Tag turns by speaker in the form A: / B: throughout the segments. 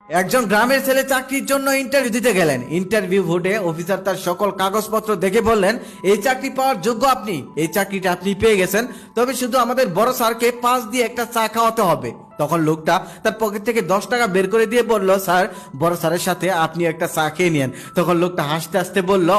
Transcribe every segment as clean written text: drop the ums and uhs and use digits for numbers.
A: একজন গ্রামের ছেলে চাকরির জন্য ইন্টারভিউ দিতে গেলেন। ইন্টারভিউ বোর্ডে অফিসার তার সকল কাগজপত্র দেখে বললেন, এই চাকরি পাওয়ার যোগ্য আপনি, এই চাকরিটা আপনি পেয়ে গেছেন, তবে শুধু আমাদের বড় স্যারকে 5 দিয়ে একটা চা খাওয়াতে হবে। তখন লোকটা তার পকেট থেকে 10 টাকা বের করে দিয়ে বলল, স্যার বড় স্যারের সাথে আপনি একটা চা খেয়ে নিন। তখন লোকটা হাসতে হাসতে বলল,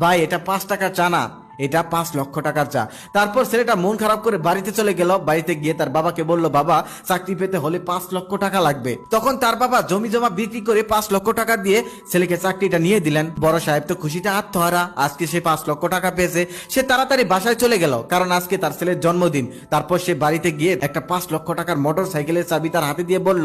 A: ভাই এটা 5 টাকার চা না, এটা 5 লক্ষ টাকার চা। তারপর ছেলেটা মন খারাপ করে বাড়িতে চলে গেল। বাড়িতে গিয়ে তার বাবাকে বলল, বাবা চাকরি পেতে হলে 5 লক্ষ টাকা লাগবে। তখন তার বাবা জমি জমা বিক্রি করে 5 লক্ষ টাকা দিয়ে ছেলেকে চাকরিটা নিয়ে দিলেন। বড় সাহেব তো খুশিতে আত্মহারা, আজকে সে 5 লক্ষ টাকা পেয়েছে। সে তাড়াতাড়ি বাসায় চলে গেল, কারণ আজকে তার ছেলের জন্মদিন। তারপর সে বাড়িতে গিয়ে একটা 5 লক্ষ টাকার মোটর সাইকেলের চাবি তার হাতে দিয়ে বলল,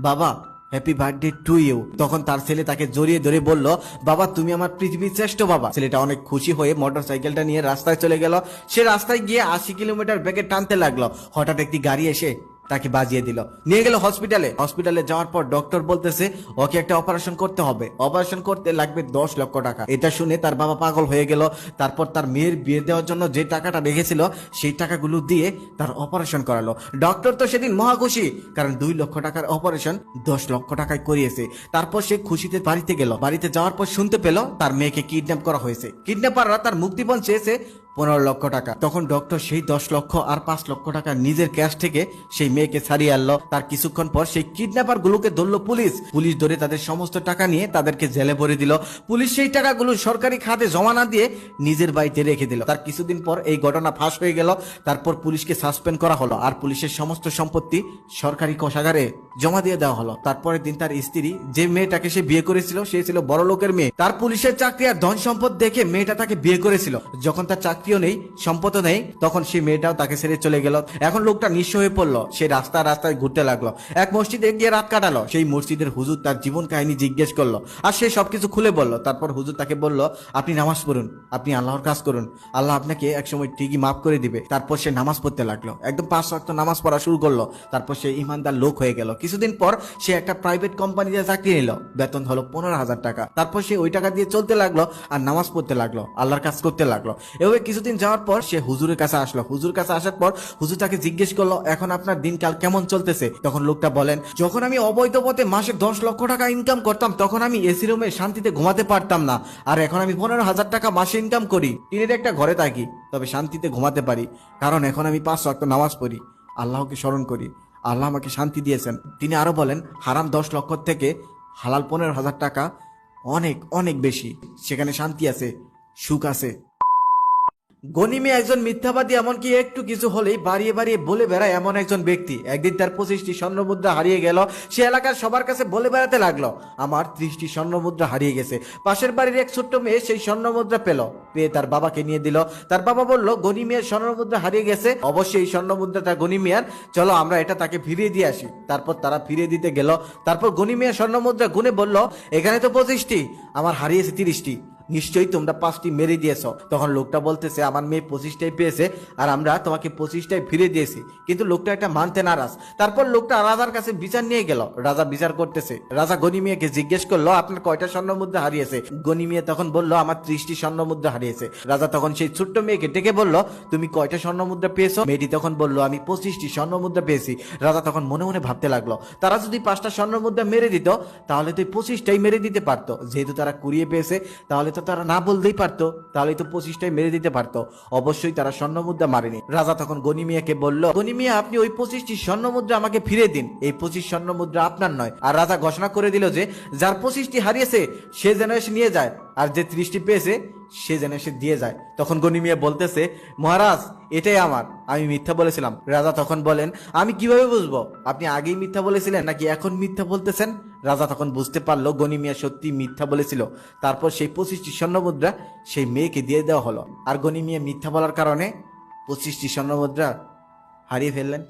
A: বাবা হ্যাপি বার্থডে টু ইউ। তখন তার ছেলে তাকে জড়িয়ে ধরে বলল, বাবা তুমি আমার পৃথিবীর শ্রেষ্ঠ বাবা। ছেলেটা অনেক খুশি হয়ে মোটর সাইকেলটা নিয়ে রাস্তায় চলে গেল। সে রাস্তায় গিয়ে 80 কিলোমিটার বেগে টানতে লাগলো। হঠাৎ একটি গাড়ি এসে তাকে বাজিয়ে দিল, নিয়ে গেল হসপিটালে যাওয়ার পর ডক্টর বলতেছে ওকে একটা অপারেশন করতে হবে, অপারেশন করতে লাগবে 10 লক্ষ টাকা। এটা শুনে তার বাবা পাগল হয়ে গেল। তারপর তার মেয়ের বিয়ে দেওয়ার জন্য যে টাকাটা রেখেছিল সেই টাকাগুলো দিয়ে তার অপারেশন করালো। ডক্টর তো সেদিন মহা খুশি, কারণ 2 লক্ষ টাকার অপারেশন 10 লক্ষ টাকায় করিয়েছে। তারপর সে খুশিতে বাড়িতে গেল। বাড়িতে যাওয়ার পর শুনতে পেল তার মেয়েকে কিডন্যাপ করা হয়েছে। কিডন্যাপাররা তার মুক্তিপণ চেয়েছে 15 লক্ষ টাকা। তখন ডক্টর সেই 10 লক্ষ আর 5 লক্ষ টাকা নিজের ক্যাশ থেকে সেই মেয়েকে ছাড়িয়ে আনলো। তার কিছুক্ষণ পর সেই কিডন্যাপার গুলোকে ধরলো পুলিশ ধরে তাদের সমস্ত টাকা নিয়ে তাদেরকে জেলে ভরে দিল। পুলিশ সেই টাকাগুলো সরকারি খাতে জমা না দিয়ে নিজের বাড়িতে রেখে দিল। তার কিছুদিন পর এই ঘটনা ফাঁস হয়ে গেল। তারপর পুলিশকে সাসপেন্ড করা হলো আর পুলিশের সমস্ত সম্পত্তি সরকারি কোষাগারে জমা দিয়ে দেওয়া হলো। তারপরের দিন তার স্ত্রী, যে মেয়েটাকে সে বিয়ে করেছিল, সে ছিল বড় লোকের মেয়ে। তার পুলিশের চাকরি আর ধন সম্পদ দেখে মেয়েটা তাকে বিয়ে করেছিল। যখন তার চাকরিও নেই, সম্পদও নেই, তখন সেই মেয়েটাও তাকে ছেড়ে চলে গেল। এখন লোকটা নিঃস্ব হয়ে পড়লো। সে রাস্তায় ঘুরতে লাগলো। এক মসজিদে গিয়ে রাত কাটালো। সেই মসজিদের হুজুর তার জীবন কাহিনী জিজ্ঞেস করলো আর সে সবকিছু খুলে বলল। তারপর হুজুর তাকে বলল, আপনি নামাজ পড়ুন, আপনি আল্লাহর কাজ করুন, আল্লাহ আপনাকে একসময় ঠিকই মাফ করে দিবে। তারপর সে নামাজ পড়তে লাগলো, একদম 5 ওয়াক্ত নামাজ পড়া শুরু করলো। তারপর সে ইমানদার লোক হয়ে গেল। কিছুদিন পর সে একটা প্রাইভেট কোম্পানিতে চাকরি নিল, বেতন হলো 15,000 টাকা। তারপর সে ওই টাকা দিয়ে চলতে লাগলো আর নামাজ পড়তে লাগলো, আল্লাহর কাজ করতে লাগলো। এভাবে কিছুদিন যাওয়ার পর সে হুজুরের কাছে আসলো। হুজুর কাছে আসার পর হুজুর তাকে জিজ্ঞেস করলো, এখন আপনার দিনকাল কেমন চলতেছে? তখন লোকটা বলেন, যখন আমি অবৈধ পথে মাসে 10 লক্ষ টাকা ইনকাম করতাম, তখন আমি এসি রুমে শান্তিতে ঘুমাতে পারতাম না। আর এখন আমি 15,000 টাকা মাসে ইনকাম করি, টিনের একটা ঘরে থাকি, তবে শান্তিতে ঘুমাতে পারি, কারণ এখন আমি 5 ওয়াক্ত নামাজ পড়ি, আল্লাহকে স্মরণ করি, আল্লাহ আমাকে শান্তি দিয়েছেন। তিনি আরো বলেন, হারাম 10 লক্ষ থেকে হালাল 15,000 টাকা অনেক অনেক বেশি, সেখানে শান্তি আছে, সুখ আছে। গনিমে একজন মিথ্যাবাদী, এমনকি একটু কিছু হলেই বাড়িয়ে বাড়িয়ে বলে বেড়ায় এমন একজন ব্যক্তি। একদিন তার 25টি স্বর্ণমুদ্রা হারিয়ে গেল। সে এলাকার সবার কাছে বলে বেড়াতে লাগলো, আমার 30টি স্বর্ণমুদ্রা হারিয়ে গেছে। পাশের বাড়ির এক ছোট্ট মেয়ে সেই স্বর্ণমুদ্রা পেয়ে তার বাবাকে নিয়ে দিল। তার বাবা বলল, গনি মিয়ার স্বর্ণমুদ্রা হারিয়ে গেছে, অবশ্যই এই স্বর্ণমুদ্রাটা গনি মিয়ার, চলো আমরা এটা তাকে ফিরিয়ে দিয়ে আসি। তারপর তারা ফিরিয়ে দিতে গেল। তারপর গনি মিয়া স্বর্ণমুদ্রা গুনে বলল, এখানে তো 25টি, আমার হারিয়েছে 30টি, নিশ্চয়ই তোমরা 5টি মেরে দিয়েছ। তখন লোকটা বলতেছে, আমার মেয়ে 25টাই পেয়েছে আর আমরা তোমাকে 25টাই ফিরে দিয়েছি। কিন্তু লোকটা একটা মানতে নারাজ। তারপর লোকটা রাজার কাছে বিচার নিয়ে গেল। রাজা বিচার করতেছে। রাজা গনি মিয়াকে জিজ্ঞেস করলো, আপনার কয়টা স্বর্ণমুদ্রা হারিয়েছে? গনি মিয়া তখন বলল, আমার 30টি স্বর্ণমুদ্রা হারিয়েছে। রাজা তখন সেই ছোট্ট মেয়েকে ডেকে বলল, তুমি কয়টা স্বর্ণমুদ্রা পেয়েছো? মেয়েটি তখন বলল, আমি 25টি স্বর্ণমুদ্রা পেয়েছি। রাজা তখন মনে মনে ভাবতে লাগলো, তারা যদি 5টা স্বর্ণমুদ্রা মেরে দিত, তাহলে তো 25টাই মেরে দিতে পারতো। যেহেতু তারা কুড়িয়ে পেয়েছে, তাহলে তো তারা না বলতেই পারতো, তাহলে তো 25টাই মেরে দিতে পারতো। অবশ্যই তারা স্বর্ণমুদ্রা মারেনি। রাজা তখন গনি মিয়াকে বলল, গনি মিয়া আপনি ওই 25টি স্বর্ণমুদ্রা আমাকে ফিরে দিন, এই 25 স্বর্ণমুদ্রা আপনার নয়। আর রাজা ঘোষণা করে দিল যে যার 25টি হারিয়েছে সে যেন এসে নিয়ে যায়, আর যে 30টি পেয়েছে সে যেন এসে দিয়ে যায়। তখন গনি মিয়া বলতেছে, মহারাজ এটাই আমার, আমি মিথ্যা বলেছিলাম। রাজা তখন বলেন, আমি কিভাবে বুঝবো আপনি আগেই মিথ্যা বলেছিলেন নাকি এখন মিথ্যা বলতেছেন? রাজা তখন বুঝতে পারলো গনি মিয়া সত্যি মিথ্যা বলেছিল। তারপর সেই 25টি স্বর্ণমুদ্রা সেই মেয়েকে দিয়ে দেওয়া হলো। আর গনি মিয়া মিথ্যা বলার কারণে 25টি স্বর্ণমুদ্রা হারিয়ে ফেললেন।